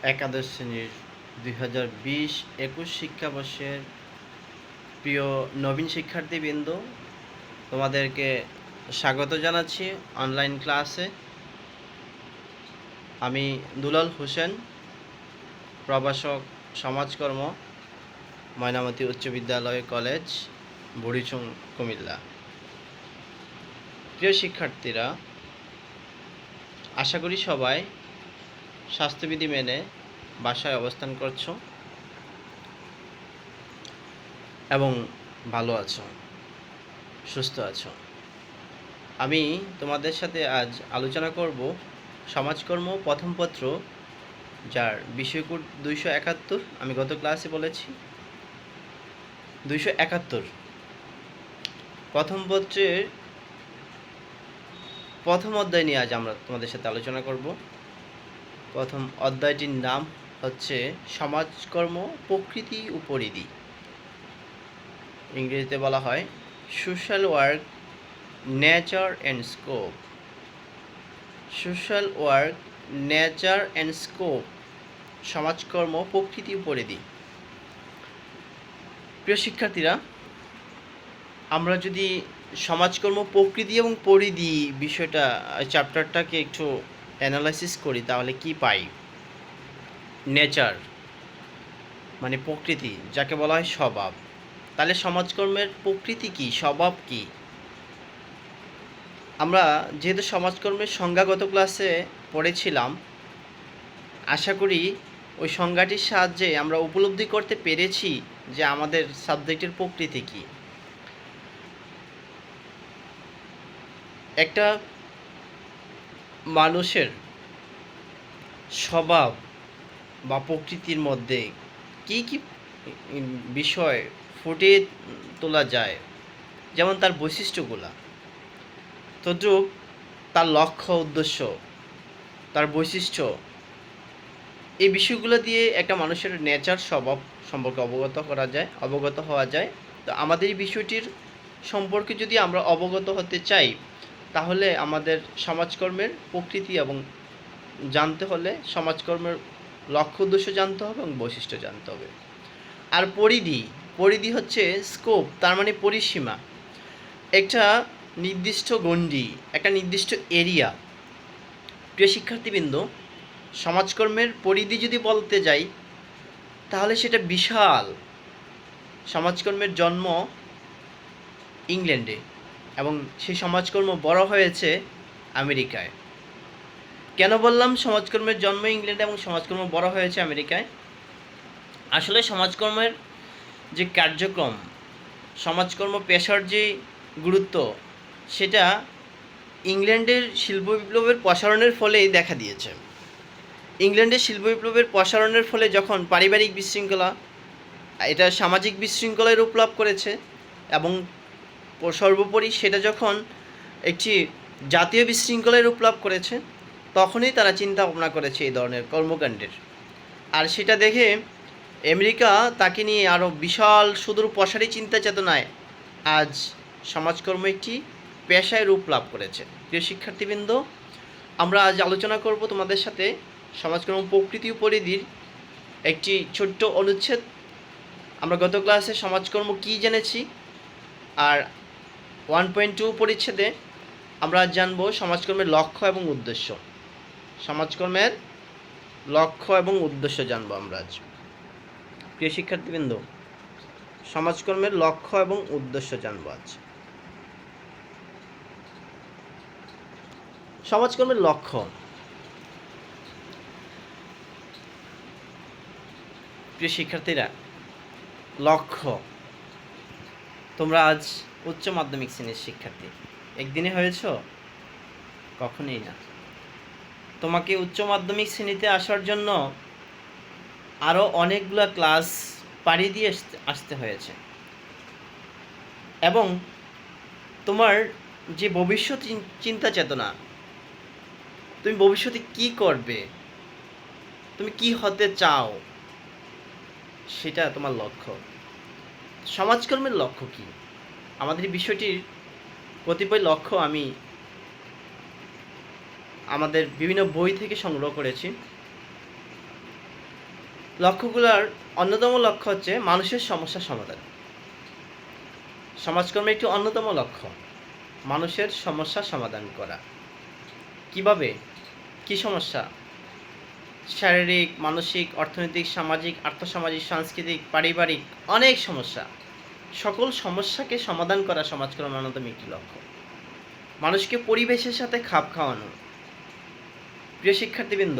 একাদশ শ্রেণীর 2020-21 শিক্ষাবর্ষের প্রিয় নবীন শিক্ষার্থীবৃন্দ, তোমাদেরকে স্বাগত জানাচ্ছি অনলাইন ক্লাসে। আমি দুলাল হোসেন, প্রভাষক সমাজকর্ম, ময়নামতি উচ্চ বিদ্যালয় কলেজ, বুড়িচং, কুমিল্লা। প্রিয় শিক্ষার্থীরা, আশা করি সবাই স্বাস্থ্যবিধি মেনে বাসায় অবস্থান করছো এবং ভালো আছো, সুস্থ আছো। আমি তোমাদের সাথে আজ আলোচনা করব সমাজকর্ম প্রথম পত্র, যার বিষয়কোড 271। আমি গত ক্লাসে বলেছি 271 প্রথম পত্রের প্রথম অধ্যায় নিয়ে আজ আমরা তোমাদের সাথে আলোচনা করব। প্রথম অধ্যায়টির নাম হচ্ছে সমাজকর্ম প্রকৃতি ও পরিধি। ইংরেজিতে বলা হয় social work, nature and scope. Social work, nature and scope, সমাজকর্ম প্রকৃতি ও পরিধি। প্রিয় শিক্ষার্থীরা, আমরা যদি সমাজকর্ম প্রকৃতি এবং পরিধি বিষয়টা, চ্যাপ্টারটাকে একটু অ্যানালাইসিস করি, তাহলে কি পাই? নেচার মানে প্রকৃতি, যাকে বলা হয় স্বভাব। তাহলে সমাজকর্মের প্রকৃতি কি, স্বভাব কি? আমরা যেহেতু সমাজকর্মের সংজ্ঞাগত ক্লাসে পড়েছিলাম, আশা করি ওই সংজ্ঞাটির সাহায্যে আমরা উপলব্ধি করতে পেরেছি যে আমাদের সাবজেক্টের প্রকৃতি কি। একটা মানুষের স্বভাব বা প্রকৃতির মধ্যে কি কি বিষয় ফুটিয়ে তোলা যায়, যেমন তার বৈশিষ্ট্যগুলা, তদ্রূপ তার লক্ষ্য উদ্দেশ্য, তার বৈশিষ্ট্য, এই বিষয়গুলো দিয়ে একটা মানুষের নেচার, স্বভাব সম্পর্কে অবগত হওয়া যায়। তো আমাদের এই বিষয়টির সম্পর্কে যদি আমরা অবগত হতে চাই, তাহলে আমাদের সমাজকর্মের প্রকৃতি এবং জানতে হলে সমাজকর্মের লক্ষ্য উদ্দেশ্য জানতে হবে এবং বৈশিষ্ট্য জানতে হবে। আর পরিধি হচ্ছে স্কোপ, তার মানে পরিসীমা, একটা নির্দিষ্ট গণ্ডি, একটা নির্দিষ্ট এরিয়া। প্রিয় শিক্ষার্থীবৃন্দ, সমাজকর্মের পরিধি যদি বলতে যাই, তাহলে সেটা বিশাল। সমাজকর্মের জন্ম ইংল্যান্ডে এবং সেই সমাজকর্ম বড় হয়েছে আমেরিকায়। কেন বললাম সমাজকর্মের জন্ম ইংল্যান্ডে এবং সমাজকর্ম বড় হয়েছে আমেরিকায়? আসলে সমাজকর্মের যে কার্যক্রম, সমাজকর্ম পেশার যে গুরুত্ব, সেটা ইংল্যান্ডের শিল্প বিপ্লবের প্রসারণের ফলেই দেখা দিয়েছে। ইংল্যান্ডের শিল্প বিপ্লবের প্রসারণের ফলে যখন পারিবারিক বিশৃঙ্খলা, এটা সামাজিক বিশৃঙ্খলায় রূপ লাভ করেছে এবং সর্বোপরি সেটা যখন একটি জাতীয় বিশৃঙ্খলায় রূপ লাভ করেছে, তখনই তারা চিন্তা ভাবনা করেছে এই ধরনের কর্মকাণ্ডের। আর সেটা দেখে আমেরিকা তাকে নিয়ে আরও বিশাল সুদূর প্রসারী চিন্তা চেতনায় আজ সমাজকর্ম একটি পেশায় রূপ লাভ করেছে। প্রিয় শিক্ষার্থীবৃন্দ, আমরা আজ আলোচনা করব তোমাদের সাথে সমাজকর্ম প্রকৃতি ও পরিধির একটি ছোট্ট অনুচ্ছেদ। আমরা গত ক্লাসে সমাজকর্ম কী জেনেছি, আর 1.2 পরিচ্ছেদে আমরা আজ জানব সমাজকর্মের লক্ষ্য এবং উদ্দেশ্য। সমাজকর্মের লক্ষ্য এবং উদ্দেশ্য জানবো আমরা আজ। প্রিয় শিক্ষার্থীবৃন্দ, সমাজকর্মের লক্ষ্য এবং উদ্দেশ্য জানবো আজ। সমাজকর্মের লক্ষ্য। প্রিয় শিক্ষার্থীরা, লক্ষ্য, তোমরা আজ উচ্চ মাধ্যমিক শ্রেণীর শিক্ষার্থী, একদিনে হয়েছ? কখনোই না। তোমাকে উচ্চ মাধ্যমিক শ্রেণীতে আসার জন্য আরও অনেকগুলো ক্লাস পাড়ি দিয়ে আসতে হয়েছে এবং তোমার যে ভবিষ্যৎ চিন্তা চেতনা, তুমি ভবিষ্যতে কি করবে, তুমি কি হতে চাও, সেটা তোমার লক্ষ্য। সমাজকর্মের লক্ষ্য কি? আমাদের এই বিষয়টির কতিপয় লক্ষ্য আমি আমাদের বিভিন্ন বই থেকে সংগ্রহ করেছি। লক্ষ্যগুলোর অন্যতম লক্ষ্য হচ্ছে মানুষের সমস্যা সমাধান। সমাজকর্মের একটি অন্যতম লক্ষ্য মানুষের সমস্যা সমাধান করা। কিভাবে? কি সমস্যা? শারীরিক, মানসিক, অর্থনৈতিক, সামাজিক, আর্থসামাজিক, সাংস্কৃতিক, পারিবারিক অনেক সমস্যা। সকল সমস্যাকে সমাধান করা সমাজকর্মের অন্যতম একটি লক্ষ্য। মানুষকে পরিবেশের সাথে খাপ খাওয়ানো। প্রিয় শিক্ষার্থীবৃন্দ,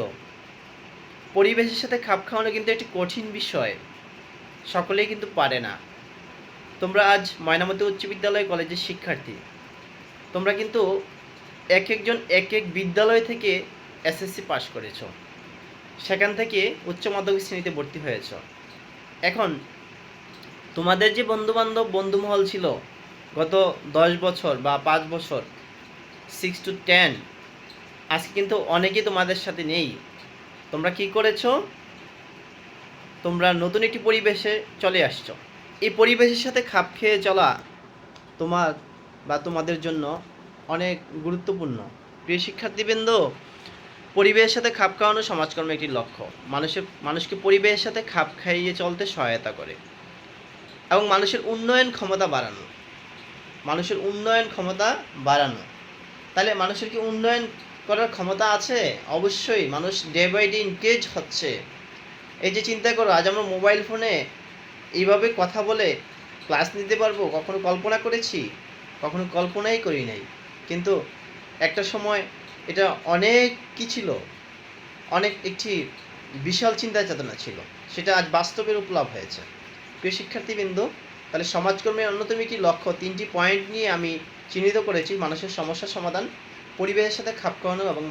পরিবেশের সাথে খাপ খাওয়ানো কিন্তু একটি কঠিন বিষয়, সকলেই কিন্তু পারে না। তোমরা আজ ময়নামতি উচ্চ বিদ্যালয় কলেজের শিক্ষার্থী, তোমরা কিন্তু এক একজন এক এক বিদ্যালয় থেকে এসএসসি পাশ করেছো, সেখান থেকে উচ্চ মাধ্যমিক শ্রেণীতে ভর্তি হয়েছ। এখন তোমাদের যে বন্ধুবান্ধব বন্ধুমহল ছিল গত 10 বছর বা 5 বছর, 6 to 10, আজকে কিন্তু অনেকেই তোমাদের সাথে নেই। তোমরা কি করেছো? তোমরা নতুন একটি পরিবেশে চলে আসছো। এই পরিবেশের সাথে খাপ খেয়ে চলা তোমার বা তোমাদের জন্য অনেক গুরুত্বপূর্ণ। প্রিয় শিক্ষার্থীবৃন্দ, পরিবেশের সাথে খাপ খাওয়ানো সমাজকর্মের একটি লক্ষ্য। মানুষকে পরিবেশের সাথে খাপ খাইয়ে চলতে সহায়তা করে এবং মানুষের উন্নয়ন ক্ষমতা বাড়ানো। মানুষের উন্নয়ন ক্ষমতা বাড়ানো। তাহলে মানুষের কি উন্নয়ন করার ক্ষমতা আছে? অবশ্যই। মানুষ ডে বাই ডে এনগেজ হচ্ছে। এই যে চিন্তা করো, আজ আমরা মোবাইল ফোনে এইভাবে কথা বলে ক্লাস নিতে পারবো, কখনো কল্পনা করেছি? কখনো কল্পনাই করি নাই। কিন্তু একটা সময় এটা অনেক কি ছিল, অনেক একটি বিশাল চিন্তা চেতনা ছিল, সেটা আজ বাস্তবে রূপ লাভ হয়েছে। প্রিয় শিক্ষার্থীবৃন্দ, তাহলে সমাজকর্মের অন্যতম একটি লক্ষ্য 3টি পয়েন্ট নিয়ে আমি চিহ্নিত করেছি: মানুষের সমস্যা সমাধান, পরিবেশের সাথে খাপ খাওয়ানো এবং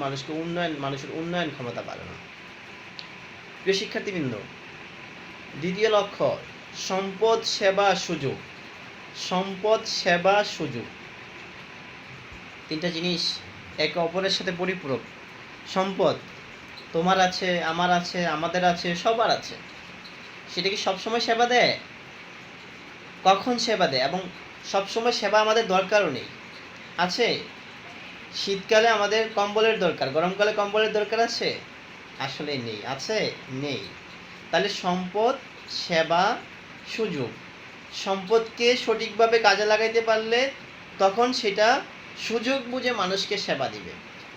মানুষের উন্নয়ন ক্ষমতা বাড়ানো। প্রিয় শিক্ষার্থীবৃন্দ, দ্বিতীয় লক্ষ্য সম্পদ, সেবা, সুযোগ। সম্পদ, সেবা, সুযোগ, তিনটা জিনিস একে অপরের সাথে পরিপূরক। সম্পদ তোমার আছে, আমার আছে, আমাদের আছে, সবার আছে। সেটা কি সবসময় সেবা দেয়? কখন সেবা দেয়? এবং সবসময় সেবা আমাদের দরকারও নেই। আছে? শীতকালে আমাদের কম্বলের দরকার, গরমকালে কম্বলের দরকার আছে? আসলে নেই। আছে? নেই। তাহলে সম্পদ, সেবা, সুযোগ। সম্পদকে সঠিকভাবে কাজে লাগাইতে পারলে তখন সেটা সুযোগ বুঝে মানুষকে সেবা দিবে।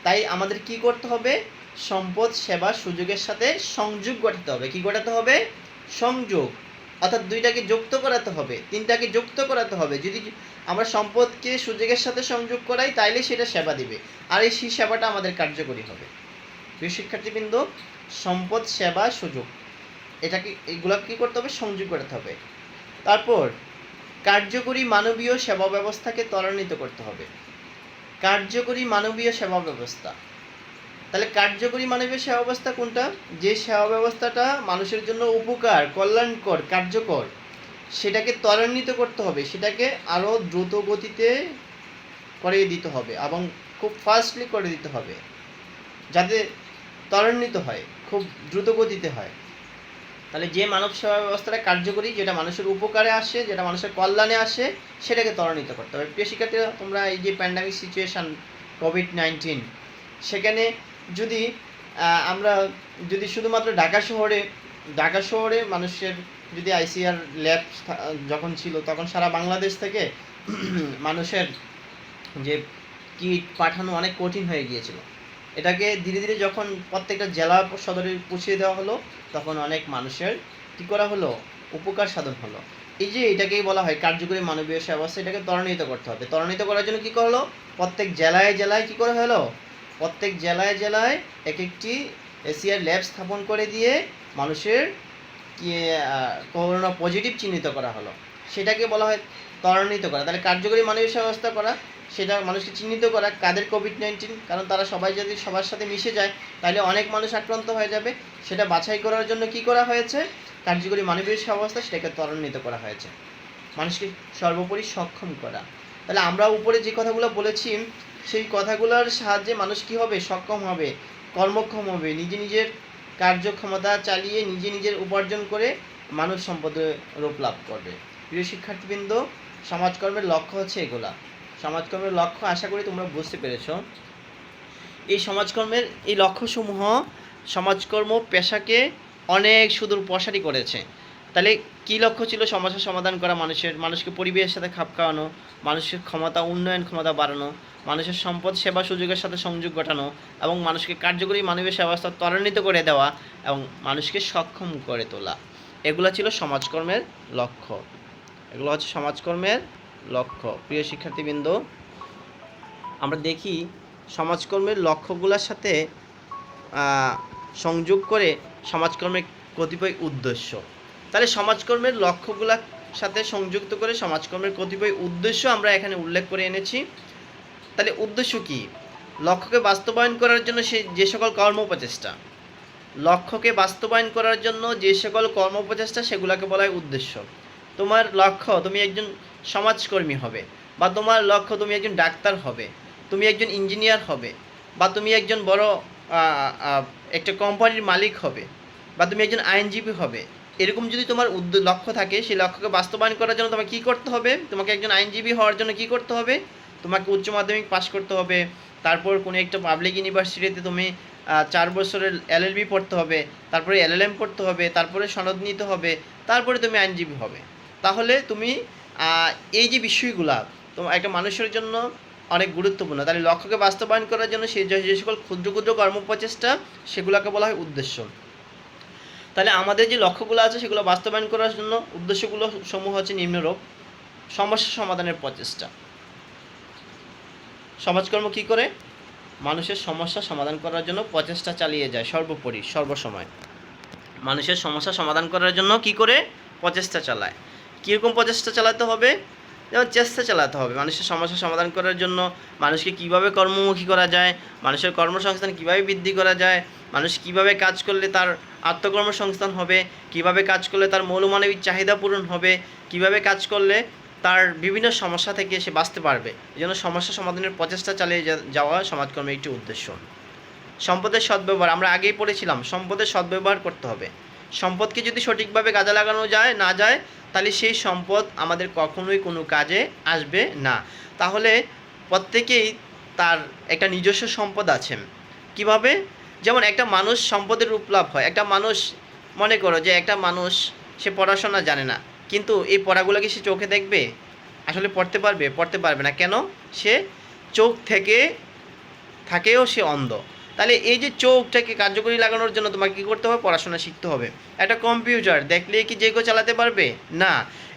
তাই আমাদের কি করতে হবে? সম্পদ, সেবা, সুযোগের সাথে সংযোগ গঠাতে হবে। কি গঠাতে হবে? সংযোগ। অর্থাৎ দুইটাকে যুক্ত করাতে হবে, তিনটাকে যুক্ত করাতে হবে। যদি আমরা সম্পদকে সুযোগের সাথে সংযোগ করাই, তাইলে সেটা সেবা দিবে, আর এই সেবাটা আমাদের কার্যকরী হবে। প্রিয় শিক্ষার্থীবৃন্দ, সম্পদ, সেবা, সুযোগ, এগুলো কী করতে হবে? সংযোগ করতে হবে। তারপর কার্যকরী মানবীয় সেবা ব্যবস্থাকে ত্বরান্বিত করতে হবে। কার্যকরী মানবীয় সেবা ব্যবস্থা। তাহলে কার্যকরী মানবীয় সেবা ব্যবস্থা কোনটা? যে সেবা ব্যবস্থাটা মানুষের জন্য উপকার, কল্যাণকর, কার্যকর, সেটাকে ত্বরান্বিত করতে হবে, সেটাকে আরও দ্রুত গতিতে করে দিতে হবে এবং খুব ফাস্টলি করে দিতে হবে, যাতে ত্বরান্বিত হয়, খুব দ্রুত গতিতে হয়। তাহলে যে মানব সেবা ব্যবস্থাটা কার্যকরী, যেটা মানুষের উপকারে আসে, যেটা মানুষের কল্যাণে আসে, সেটাকে ত্বরান্বিত করতে হবে। প্রিয় শিক্ষার্থীরা, তোমরা এই যে প্যান্ডামিক সিচুয়েশান, কোভিড-19, সেখানে যদি আমরা যদি শুধুমাত্র ঢাকা শহরে মানুষের যদি আইসিআর ল্যাব যখন ছিল, তখন সারা বাংলাদেশ থেকে মানুষের যে কিট পাঠানো অনেক কঠিন হয়ে গিয়েছিল। এটাকে ধীরে ধীরে যখন প্রত্যেকটা জেলা সদরে পৌঁছিয়ে দেওয়া হলো, তখন অনেক মানুষের কী করা হলো? উপকার সাধন হলো। এই যে এটাকেই বলা হয় কার্যকরী মানবীয় সেবা ব্যবস্থা। এটাকে ত্বরান্বিত করতে হবে। ত্বরান্বিত করার জন্য কী করলো? প্রত্যেক জেলায় জেলায় কী করে হলো? প্রত্যেক জেলায় জেলায় এক একটি এসিআর ল্যাব স্থাপন করে দিয়ে মানুষের করোনা পজিটিভ চিহ্নিত করা হলো। সেটাকে বলা হয় ত্বরান্বিত করা। তাহলে কার্যকরী মানবীয় সেবা ব্যবস্থা করা, সেটা মানুষকে চিহ্নিত করা কাদের কোভিড-19, কারণ তারা সবাই যদি সবার সাথে মিশে যায়, তাহলে অনেক মানুষ আক্রান্ত হয়ে যাবে। সেটা বাছাই করার জন্য কি করা হয়েছে? কার্যকরী মানবীয় সেবা ব্যবস্থা, সেটাকে ত্বরান্বিত করা হয়েছে। মানুষকে সর্বোপরি সক্ষম করা। তাহলে আমরা উপরে যে কথাগুলো বলেছি, সেই কথাগুলোর সাহায্যে মানুষ কী হবে? সক্ষম হবে, কর্মক্ষম হবে, নিজের কার্যক্ষমতা চালিয়ে নিজের উপার্জন করে মানব সম্পদে রূপ লাভ করবে। প্রিয় শিক্ষার্থীবৃন্দ, সমাজকর্মের লক্ষ্য হচ্ছে এগুলা। সমাজকর্মের লক্ষ্য আশা করি তোমরা বুঝতে পেরেছ। এই সমাজকর্মের এই লক্ষ্যসমূহ সমাজকর্ম পেশাকে অনেক সুদূর প্রসারী করেছে। তাহলে কী লক্ষ্য ছিল? সমস্যার সমাধান করা, মানুষকে পরিবেশের সাথে খাপ খাওয়ানো, মানুষের ক্ষমতা উন্নয়ন ক্ষমতা বাড়ানো, মানুষের সম্পদ সেবা সুযোগের সাথে সংযোগ ঘটানো এবং মানুষকে কার্যকরী মানবীয় সেবা ব্যবস্থা ত্বরান্বিত করে দেওয়া এবং মানুষকে সক্ষম করে তোলা। এগুলো ছিল সমাজকর্মের লক্ষ্য। এগুলো হচ্ছে সমাজকর্মের লক্ষ্য। প্রিয় শিক্ষার্থীবৃন্দ, আমরা দেখি সমাজকর্মের লক্ষ্যগুলোর সাথে সংযোগ করে সমাজকর্মের কতিপয় উদ্দেশ্য। তাহলে সমাজকর্মের লক্ষ্যগুলোর সাথে সংযুক্ত করে সমাজকর্মের কতিপয় উদ্দেশ্য আমরা এখানে উল্লেখ করে এনেছি। তাহলে উদ্দেশ্য কি? লক্ষ্যকে বাস্তবায়ন করার জন্য যে সকল কর্মপ্রচেষ্টা, লক্ষ্যকে বাস্তবায়ন করার জন্য যে সকল কর্মপ্রচেষ্টা সেগুলোকে বলা হয় উদ্দেশ্য। তোমার লক্ষ্য তুমি একজন সমাজকর্মী হবে, বা তোমার লক্ষ্য তুমি একজন ডাক্তার হবে, তুমি একজন ইঞ্জিনিয়ার হবে, বা তুমি একজন বড় একটা কোম্পানির মালিক হবে, বা তুমি একজন আইনজীবী হবে। এরকম যদি তোমার লক্ষ্য থাকে, সেই লক্ষ্যকে বাস্তবায়ন করার জন্য তোমাকে কী করতে হবে? তোমাকে একজন আইনজীবী হওয়ার জন্য কী করতে হবে? তোমাকে উচ্চ মাধ্যমিক পাশ করতে হবে, তারপর কোনো একটা পাবলিক ইউনিভার্সিটিতে তুমি 4 বছরের LLB পড়তে হবে, তারপরে LLM পড়তে হবে, তারপরে সনদ নিতে হবে, তারপরে তুমি আইনজীবী হবে। তাহলে তুমি এই যে বিষয়গুলা তোমার একটা মানুষের জন্য অনেক গুরুত্বপূর্ণ। তাহলে লক্ষ্যকে বাস্তবায়ন করার জন্য যে সকল ক্ষুদ্র ক্ষুদ্র কর্মপ্রচেষ্টা সেগুলোকে বলা হয় উদ্দেশ্য। তাহলে আমাদের যে লক্ষ্যগুলো আছে সেগুলো বাস্তবায়ন করার জন্য উদ্দেশ্যগুলো সমূহ হচ্ছে নিম্নরূপ। সমস্যা সমাধানের প্রচেষ্টা। সমাজকর্ম কী করে? মানুষের সমস্যা সমাধান করার জন্য প্রচেষ্টা চালিয়ে যায় সর্বোপরি সর্বসময়। মানুষের সমস্যা সমাধান করার জন্য কী করে? প্রচেষ্টা চালায়। কীরকম প্রচেষ্টা চালাতে হবে? যেমন চেষ্টা চালাতে হবে মানুষের সমস্যা সমাধান করার জন্য। মানুষকে কীভাবে কর্মমুখী করা যায়, মানুষের কর্মসংস্থান কীভাবে বৃদ্ধি করা যায়, মানুষ কীভাবে কাজ করলে তার আত্মকর্মসংস্থান হবে, কীভাবে কাজ করলে তার মৌলমানবিক চাহিদা পূরণ হবে, কীভাবে কাজ করলে তার বিভিন্ন সমস্যা থেকে সে বাঁচতে পারবে। এই জন্য সমস্যা সমাধানের প্রচেষ্টা চালিয়ে যাওয়া সমাজকর্মের একটি উদ্দেশ্য। সম্পদের সদ্ব্যবহার, আমরা আগেই পড়েছিলাম, সম্পদের সদ্ব্যবহার করতে হবে। সম্পদকে যদি সঠিকভাবে কাজে লাগানো না যায় তাহলে সেই সম্পদ আমাদের কখনোই কোনো কাজে আসবে না। তাহলে প্রত্যেকেই তার একটা নিজস্ব সম্পদ আছে। কিভাবে? যেমন একটা মানুষ সম্পদের রূপলাভ হয়। একটা মানুষ, মনে করো যে একটা মানুষ সে পড়াশোনা জানে না, কিন্তু এই পড়াগুলোকে সে চোখে দেখবে? আসলে পড়তে পারবে? পড়তে পারবে না। কেন? সে চোখ থাকেও সে অন্ধ। তাহলে এই যে চোখটাকে কার্যকরী লাগানোর জন্য তোমাকে কী করতে হবে? পড়াশোনা শিখতে হবে। একটা কম্পিউটার দেখলে কি যে কেউ চালাতে পারবে? না।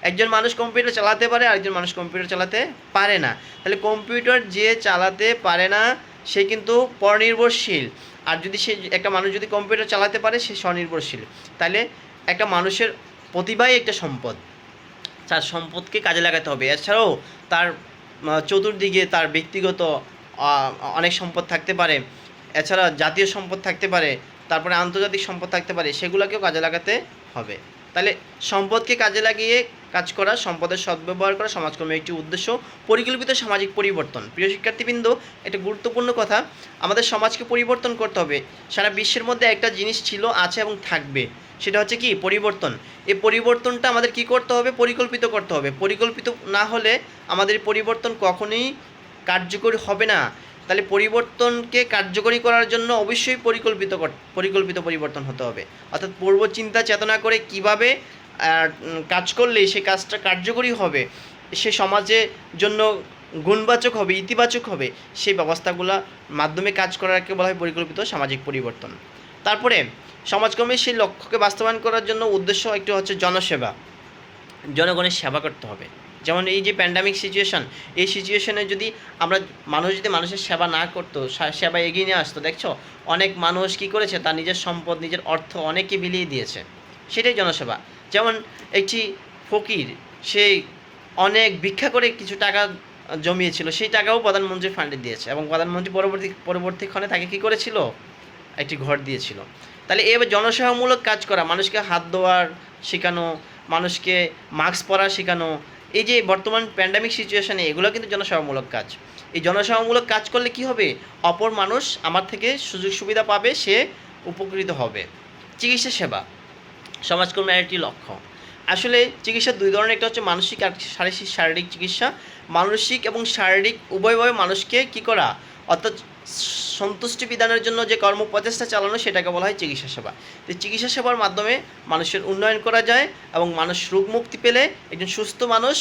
একজন মানুষ কম্পিউটার চালাতে পারে, আরেকজন মানুষ কম্পিউটার চালাতে পারে না। তাহলে কম্পিউটার যে চালাতে পারে না সে কিন্তু পরনির্ভরশীল, আর যদি একটা মানুষ যদি কম্পিউটার চালাতে পারে সে স্বনির্ভরশীল। তাহলে একটা মানুষের প্রতিভাই একটা সম্পদ, তার সম্পদকে কাজে লাগাতে হবে। এছাড়াও তার চতুর্দিকে তার ব্যক্তিগত অনেক সম্পদ থাকতে পারে, এছাড়া জাতীয় সম্পদ থাকতে পারে, তারপরে আন্তর্জাতিক সম্পদ থাকতে পারে, সেগুলোকেও কাজে লাগাতে হবে। তাহলে সম্পদকে কাজে লাগিয়ে কাজ করা, সম্পদের সদ্ব্যবহার করা সমাজকর্মের একটি উদ্দেশ্য। পরিকল্পিত সামাজিক পরিবর্তন। প্রিয় শিক্ষার্থীবৃন্দ, একটা গুরুত্বপূর্ণ কথা, আমাদের সমাজকে পরিবর্তন করতে হবে। সারা বিশ্বের মধ্যে একটা জিনিস ছিল, আছে এবং থাকবে, সেটা হচ্ছে কি? পরিবর্তন। এই পরিবর্তনটা আমাদের কি করতে হবে? পরিকল্পিত করতে হবে। পরিকল্পিত না হলে আমাদের পরিবর্তন কখনোই কার্যকরী হবে না। তাহলে পরিবর্তনকে কার্যকরী করার জন্য অবশ্যই পরিকল্পিত পরিবর্তন হতে হবে। অর্থাৎ পূর্ব চিন্তা চেতনা করে কিভাবে কাজ করলে সেই কাজটা কার্যকরী হবে, সে সমাজের জন্য গুণবাচক হবে, ইতিবাচক হবে, সেই ব্যবস্থাগুলোর মাধ্যমে কাজ করাকে বলা হয় পরিকল্পিত সামাজিক পরিবর্তন। তারপরে সমাজকর্মের সেই লক্ষ্যকে বাস্তবায়ন করার জন্য উদ্দেশ্য একটি হচ্ছে জনসেবা। জনগণের সেবা করতে হবে। যেমন এই যে প্যান্ডামিক সিচুয়েশান, এই সিচুয়েশানে যদি মানুষ যদি মানুষের সেবা না করতো, সেবা এগিয়ে নিয়ে আসতো, দেখছো অনেক মানুষ কী করেছে? তার নিজের সম্পদ, নিজের অর্থ অনেকে বিলিয়ে দিয়েছে। সেটাই জনসেবা। যেমন একটি ফকির, সে অনেক ভিক্ষা করে কিছু টাকা জমিয়েছিল, সেই টাকাও প্রধানমন্ত্রীর ফান্ডে দিয়েছে, এবং প্রধানমন্ত্রী পরবর্তীক্ষণে তাকে কী করেছিল? একটি ঘর দিয়েছিল। তাহলে এবার জনসেবামূলক কাজ করা, মানুষকে হাত ধোয়ার শেখানো, মানুষকে মাস্ক পরা শেখানো, এই যে বর্তমান প্যান্ডামিক সিচুয়েশানে এগুলো কিন্তু জনসেবামূলক কাজ। এই জনসেবামূলক কাজ করলে কি হবে? অপর মানুষ আমার থেকে সুযোগ সুবিধা পাবে, সে উপকৃত হবে। চিকিৎসা সেবা সমাজকর্মের একটি লক্ষ্য। আসলে চিকিৎসা দুই ধরনের, একটা হচ্ছে মানসিক আর শারীরিক চিকিৎসা। মানসিক এবং শারীরিক উভয়ভাবে মানুষকে কী করা, অর্থাৎ সন্তুষ্টি বিধানের জন্য যে কর্ম প্রচেষ্টা চালানো সেটাকে বলা হয় চিকিৎসা সেবা। তো চিকিৎসা সেবার মাধ্যমে মানুষের উন্নয়ন করা যায় এবং মানুষ রোগ মুক্তি পেলে একজন সুস্থ মানুষ,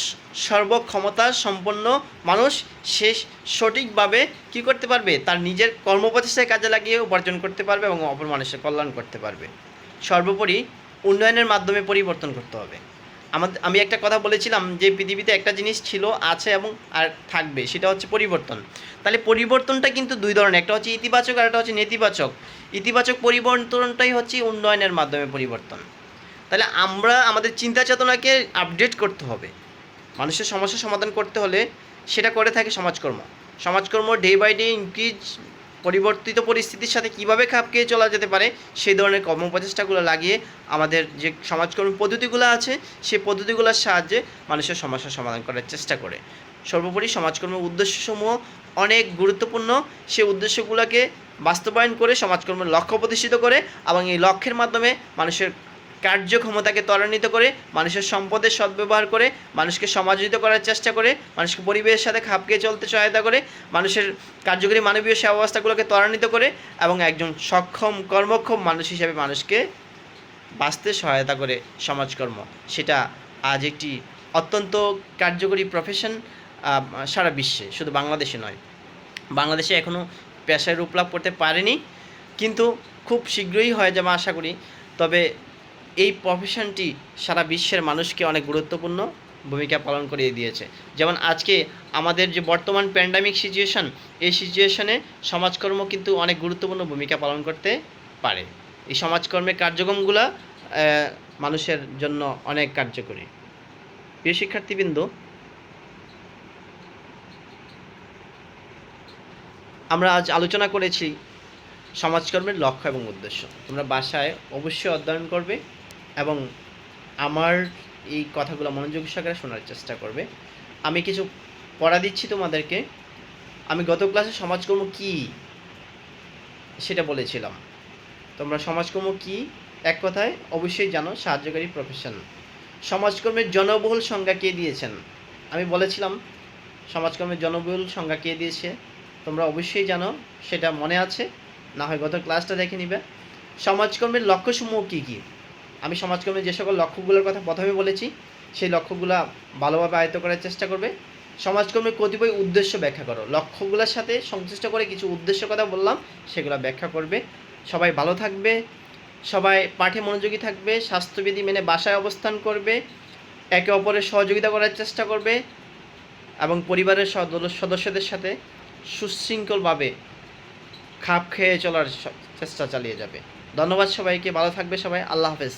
সর্বক্ষমতা সম্পন্ন মানুষ সে সঠিকভাবে কী করতে পারবে, তার নিজের কর্মপ্রচেষ্টায় কাজে লাগিয়ে উপার্জন করতে পারবে এবং অপর মানুষের কল্যাণ করতে পারবে। সর্বোপরি উন্নয়নের মাধ্যমে পরিবর্তন করতে হবে। আমি একটা কথা বলেছিলাম যে পৃথিবীতে একটা জিনিস ছিল, আছে এবং আর থাকবে, সেটা হচ্ছে পরিবর্তন। তাহলে পরিবর্তনটা কিন্তু দুই ধরনের, একটা হচ্ছে ইতিবাচক আর একটা হচ্ছে নেতিবাচক। ইতিবাচক পরিবর্তনটাই হচ্ছে উন্নয়নের মাধ্যমে পরিবর্তন। তাহলে আমরা আমাদের চিন্তা চেতনাকে আপডেট করতে হবে। মানুষের সমস্যা সমাধান করতে হলে সেটা করে থাকে সমাজকর্ম। সমাজকর্ম ডে বাই ডে ইনক্রিজ, পরিবর্তিত পরিস্থিতির সাথে কীভাবে খাপ খেয়ে চলা যেতে পারে সেই ধরনের কর্মপ্রচেষ্টাগুলো লাগিয়ে আমাদের যে সমাজকর্মী পদ্ধতিগুলো আছে সেই পদ্ধতিগুলোর সাহায্যে মানুষের সমস্যার সমাধান করার চেষ্টা করে। সর্বোপরি সমাজকর্মের উদ্দেশ্যসমূহ অনেক গুরুত্বপূর্ণ। সেই উদ্দেশ্যগুলোকে বাস্তবায়ন করে সমাজকর্মের লক্ষ্য প্রতিষ্ঠিত করে এবং এই লক্ষ্যের মাধ্যমে মানুষের কার্যক্ষমতাকে ত্বরান্বিত করে, মানুষের সম্পদের সদ্ব্যবহার করে, মানুষকে সমাজিত করার চেষ্টা করে, মানুষকে পরিবেশের সাথে খাপ খেয়ে চলতে সহায়তা করে, মানুষের কার্যকরী মানবীয় সেবা ব্যবস্থাগুলোকে ত্বরান্বিত করে এবং একজন সক্ষম কর্মক্ষম মানুষ হিসেবে মানুষকে বাঁচতে সহায়তা করে সমাজকর্ম। সেটা আজ একটি অত্যন্ত কার্যকরী প্রফেশন সারা বিশ্বে, শুধু বাংলাদেশে নয়। বাংলাদেশে এখনও পেশায় রূপ লাভ করতে পারেনি, কিন্তু খুব শীঘ্রই হয়ে যাবে আশা করি। তবে এই প্রফেশনটি সারা বিশ্বের মানুষকে অনেক গুরুত্বপূর্ণ ভূমিকা পালন করিয়ে দিয়েছে। যেমন আজকে আমাদের যে বর্তমান প্যান্ডামিক সিচুয়েশন, এই সিচুয়েশনে সমাজকর্ম কিন্তু অনেক গুরুত্বপূর্ণ ভূমিকা পালন করতে পারে। এই সমাজকর্মের কার্যক্রমগুলো মানুষের জন্য অনেক কার্যকরী। প্রিয় শিক্ষার্থীবৃন্দ, আমরা আজ আলোচনা করেছি সমাজকর্মের লক্ষ্য এবং উদ্দেশ্য। তোমরা বাসায় অবশ্যই অধ্যয়ন করবে এবং আমার এই কথাগুলো মনোযোগ সহকারে শোনার চেষ্টা করবে। আমি কিছু পড়া দিচ্ছি তোমাদেরকে। আমি গত ক্লাসে সমাজকর্ম কী সেটা বলেছিলাম। তোমরা সমাজকর্ম কী এক কথায় অবশ্যই জানো, সাহায্যকারী প্রফেশন। সমাজকর্মের জনবহুল সংজ্ঞা কে দিয়েছেন? আমি বলেছিলাম সমাজকর্মের জনবহুল সংজ্ঞা কে দিয়েছে, তোমরা অবশ্যই জানো, সেটা মনে আছে, না হয় গত ক্লাসটা দেখে নিবে। সমাজকর্মের লক্ষ্যসমূহ কী কী? আমি সমাজকর্মের যে সকল লক্ষ্যগুলোর কথা প্রথমে বলেছি সেই লক্ষ্যগুলো ভালোভাবে আয়ত্ত করার চেষ্টা করবে। সমাজকর্মের কতিপয় উদ্দেশ্য ব্যাখ্যা করো। লক্ষ্যগুলোর সাথে সংশ্লিষ্ট করে কিছু উদ্দেশ্য কথা বললাম, সেগুলো ব্যাখ্যা করবে। সবাই ভালো থাকবে, সবাই পাঠে মনোযোগী থাকবে, স্বাস্থ্যবিধি মেনে বাসায় অবস্থান করবে, একে অপরের সহযোগিতা করার চেষ্টা করবে এবং পরিবারের সদস্যদের সাথে সুশৃঙ্খলভাবে খাপ খেয়ে চলার চেষ্টা চালিয়ে যাবে। ধন্যবাদ সবাইকে, ভালো থাকবে সবাই, আল্লাহ হাফেজ।